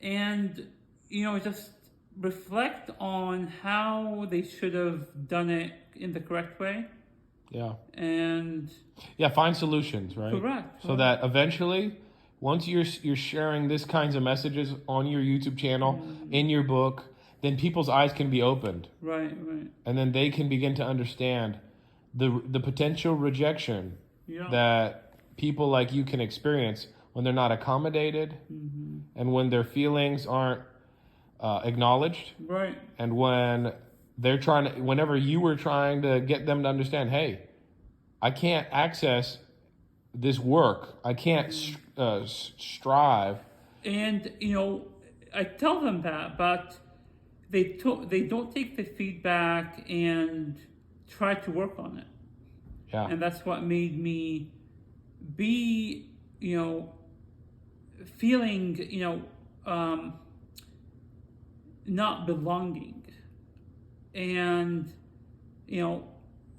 and just reflect on how they should have done it in the correct way. Yeah. And Yeah, find solutions, right? correct. So that eventually, once you're sharing this kinds of messages on your YouTube channel, in your book, then people's eyes can be opened. Right. And then they can begin to understand the potential rejection Yeah. that people like you can experience when they're not accommodated, and when their feelings aren't acknowledged, Right. and whenever you were trying to get them to understand, hey, I can't access this work, I can't strive. And I tell them that, but they don't take the feedback and try to work on it. Yeah. And that's what made me be, feeling, not belonging. And,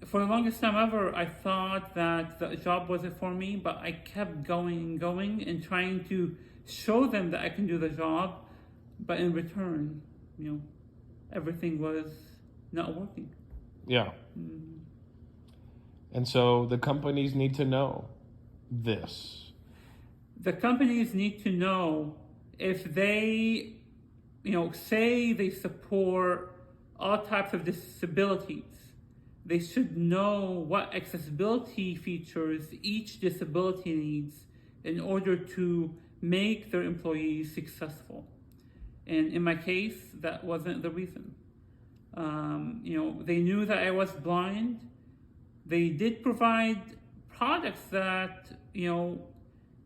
for the longest time ever, I thought that the job wasn't for me, but I kept going and trying to show them that I can do the job. But in return, everything was not working. Yeah. And so the companies need to know this. The companies need to know, if they, say they support all types of disabilities, they should know what accessibility features each disability needs in order to make their employees successful. And in my case, that wasn't the reason. They knew that I was blind. They did provide products that,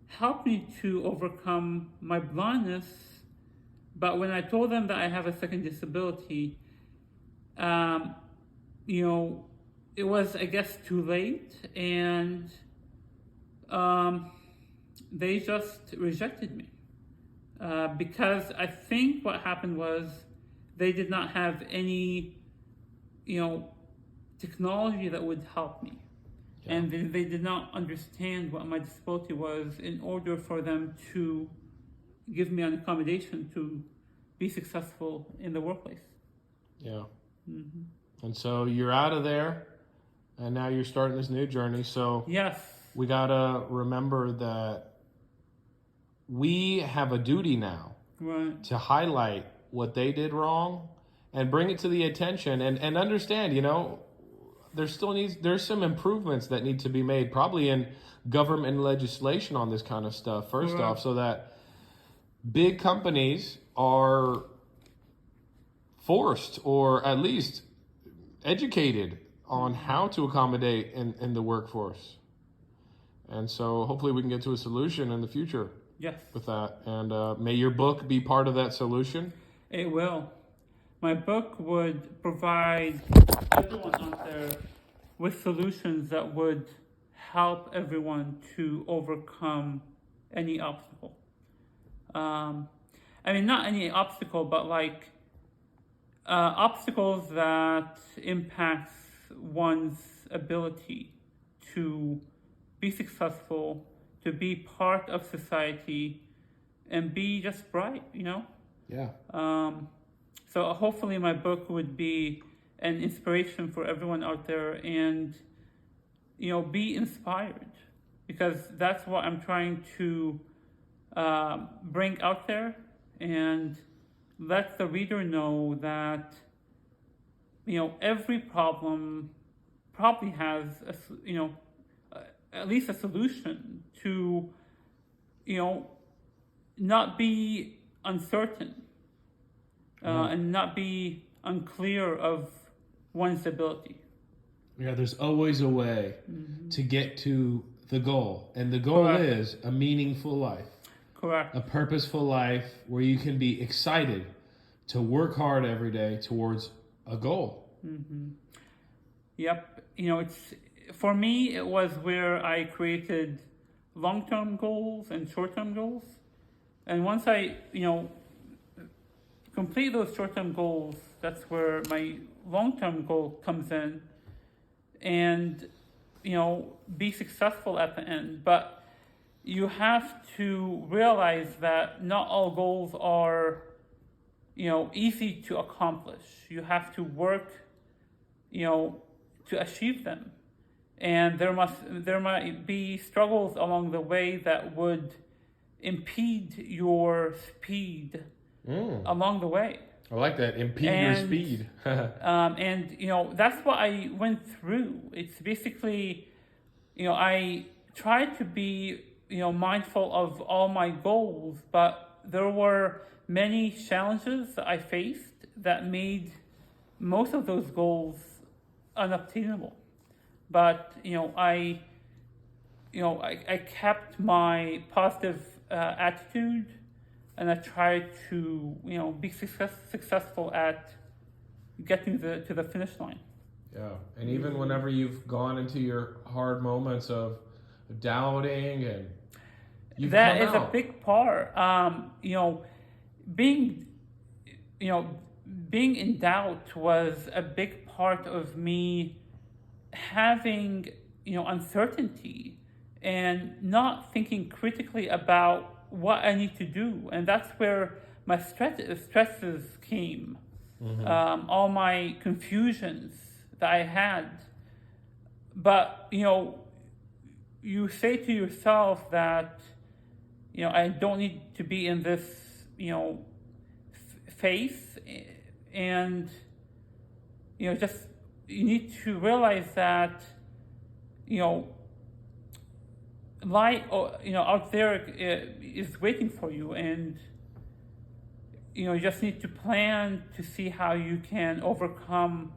helped me to overcome my blindness. But when I told them that I have a second disability, it was, I guess, too late, and they just rejected me. Because I think what happened was they did not have any, technology that would help me. Yeah. And they did not understand what my disability was in order for them to give me an accommodation to be successful in the workplace. Yeah. And so you're out of there, and now you're starting this new journey. So yes, we gotta remember that we have a duty now, right, to highlight what they did wrong and bring it to the attention, and understand, there's some improvements that need to be made, probably in government legislation on this kind of stuff, first right, off, so that big companies are forced, or at least educated on how to accommodate in the workforce. And so hopefully we can get to a solution in the future. Yes. With that. And may your book be part of that solution. It will. My book would provide everyone out there with solutions that would help everyone to overcome any obstacle. Not any obstacle, but like obstacles that impacts one's ability to be successful, to be part of society, and be just bright, Yeah. So hopefully my book would be an inspiration for everyone out there, and, be inspired, because that's what I'm trying to bring out there, and let the reader know that, every problem probably has at least a solution to, not be uncertain, and not be unclear of one's ability. Yeah, there's always a way to get to the goal. And the goal Correct. is a meaningful life. Correct. A purposeful life where you can be excited to work hard every day towards a goal. Yep. For me, it was where I created long-term goals and short-term goals. And once I, complete those short-term goals, that's where my long-term goal comes in, and, be successful at the end. But, you have to realize that not all goals are, easy to accomplish. You have to work, to achieve them. And there might be struggles along the way that would impede your speed along the way. I like that. Impede your speed. And that's what I went through. It's basically, I tried to be mindful of all my goals, but there were many challenges that I faced that made most of those goals unobtainable. But I kept my positive attitude, and I tried to be successful at getting to the finish line. Yeah, and even whenever you've gone into your hard moments of doubting, and that is a big part. Being being in doubt was a big part of me having uncertainty and not thinking critically about what I need to do, and that's where my stresses came. All my confusions that I had. But you say to yourself that I don't need to be in this phase, and just you need to realize that light out there is waiting for you, and you just need to plan to see how you can overcome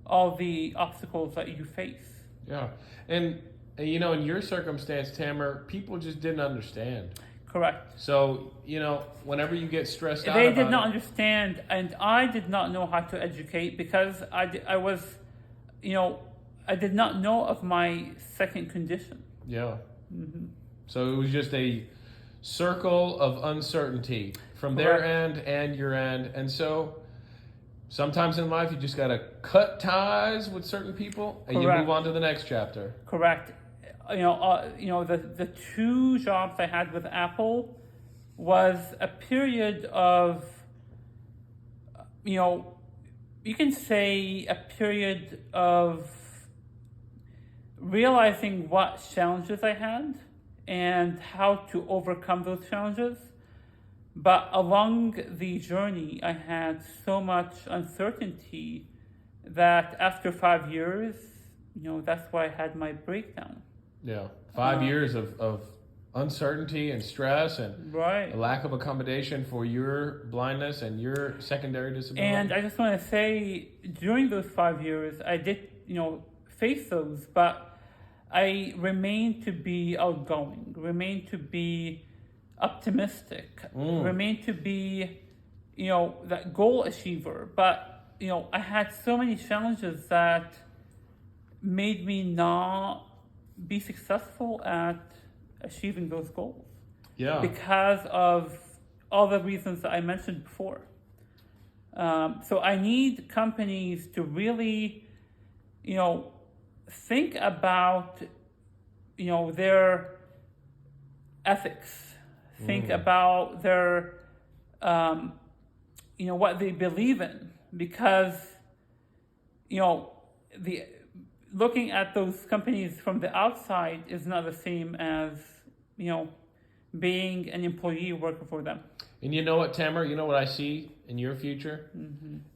all the obstacles that you face. Yeah, and in your circumstance, Tamer, people just didn't understand. Correct. So whenever you get stressed out, they did not understand, and I did not know how to educate because I was, I did not know of my second condition. Yeah. So it was just a circle of uncertainty from their end and your end, and so sometimes in life you just gotta cut ties with certain people, and you move on to the next chapter. Correct. The 2 jobs I had with Apple was a period of, you can say a period of realizing what challenges I had and how to overcome those challenges. But along the journey, I had so much uncertainty that after 5 years, that's why I had my breakdown. Yeah, 5 years of uncertainty and stress and a lack of accommodation for your blindness and your secondary disability. And I just want to say, during those 5 years, I did, face those, but I remained to be outgoing, remained to be optimistic, remained to be, that goal achiever. But, I had so many challenges that made me not be successful at achieving those goals. Yeah. Because of all the reasons that I mentioned before. So I need companies to really, think about, their ethics. Think about their, what they believe in. Because, looking at those companies from the outside is not the same as, being an employee working for them. And you know what, Tamer? You know what I see in your future?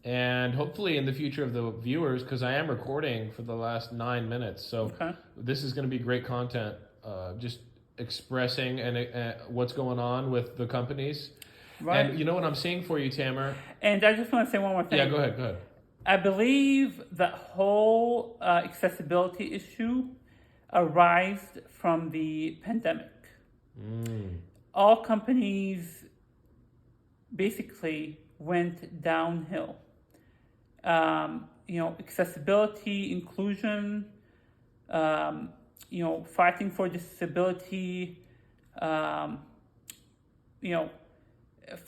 And hopefully in the future of the viewers, because I am recording for the last 9 minutes. So this is going to be great content, just expressing and what's going on with the companies. Right. And you know what I'm seeing for you, Tamer? And I just want to say one more thing. Yeah, go ahead. I believe that whole accessibility issue arose from the pandemic. All companies basically went downhill. Accessibility, inclusion, fighting for disability,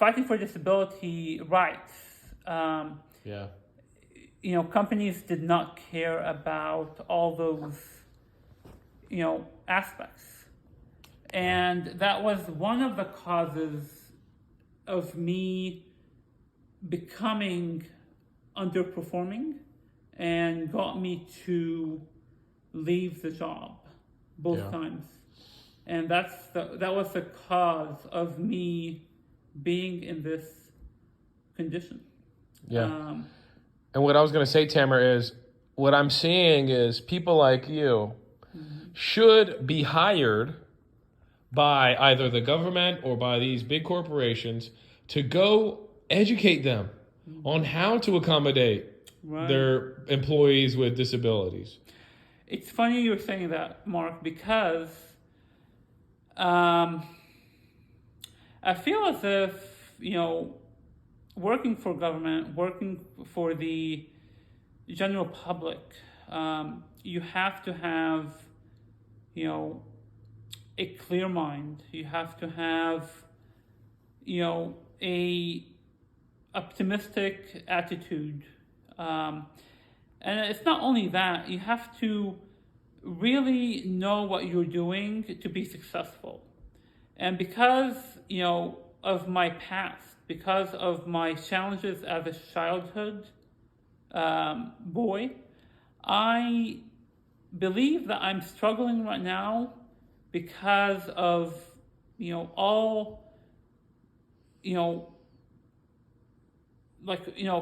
fighting for disability rights. Companies did not care about all those, aspects. And that was one of the causes of me becoming underperforming and got me to leave the job both times. And that was the cause of me being in this condition. Yeah. And what I was going to say, Tamer, is what I'm seeing is people like you should be hired by either the government or by these big corporations to go educate them on how to accommodate their employees with disabilities. It's funny you're saying that, Mark, because I feel as if, working for government, working for the general public, you have to have, a clear mind. You have to have, a optimistic attitude. And it's not only that, you have to really know what you're doing to be successful. And because, of my past, because of my challenges as a childhood boy, I believe that I'm struggling right now because of, all,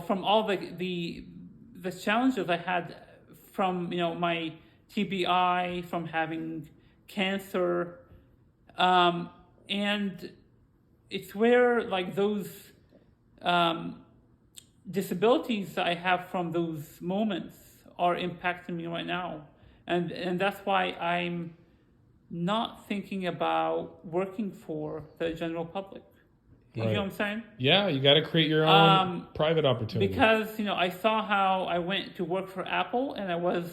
from all the challenges I had from, my TBI, from having cancer, and it's where those disabilities that I have from those moments are impacting me right now, and that's why I'm not thinking about working for the general public. You know what I'm saying? Yeah, you got to create your own private opportunity. Because, I saw how I went to work for Apple and I was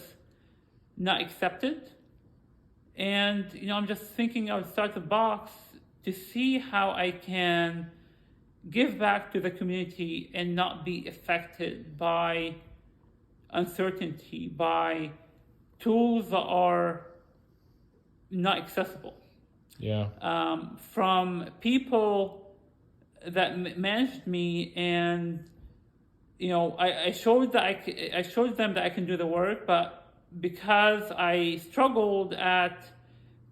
not accepted. And, I'm just thinking outside the box to see how I can give back to the community and not be affected by uncertainty, by tools that are not accessible. Yeah. From people that managed me, and I showed them that I can do the work, but because I struggled at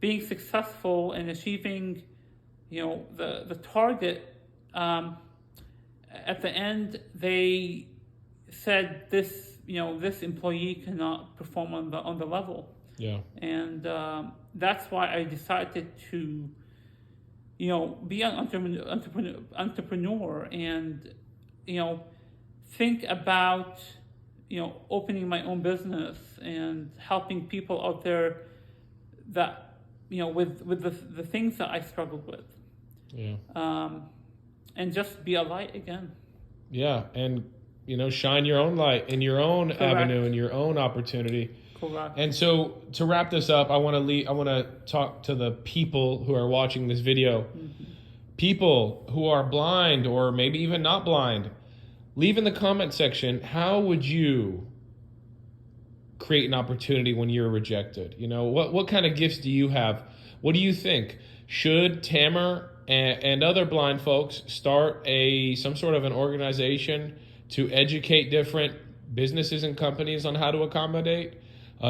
being successful and achieving the target, at the end they said this employee cannot perform on the level. Yeah. And that's why I decided to be an entrepreneur and, think about, opening my own business and helping people out there that, with the things that I struggled with. Yeah. And just be a light again. Yeah. And, shine your own light in your own avenue, in your own opportunity. Correct. And so to wrap this up, I want to talk to the people who are watching this video. Mm-hmm. People who are blind or maybe even not blind, leave in the comment section, how would you create an opportunity when you're rejected? What kind of gifts do you have? What do you think? Should Tamer and other blind folks start some sort of an organization to educate different businesses and companies on how to accommodate?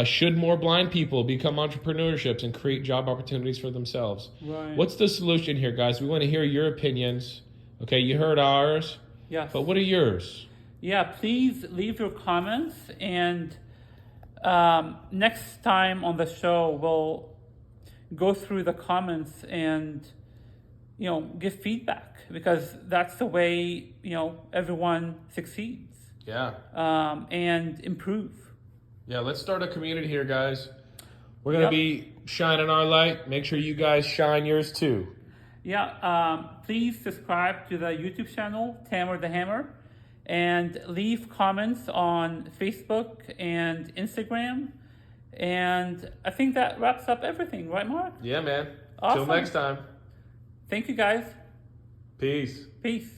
Should more blind people become entrepreneurships and create job opportunities for themselves? Right. What's the solution here, guys? We want to hear your opinions. Okay, you heard ours. Yes. But what are yours? Yeah, please leave your comments, and next time on the show we'll go through the comments and give feedback, because that's the way everyone succeeds. Yeah. And improve. Yeah, let's start a community here, guys. We're going to be shining our light. Make sure you guys shine yours too. Yeah, please subscribe to the YouTube channel, Tamer the Hammer, and leave comments on Facebook and Instagram. And I think that wraps up everything, right, Mark? Yeah, man. Awesome. Till next time. Thank you, guys. Peace. Peace.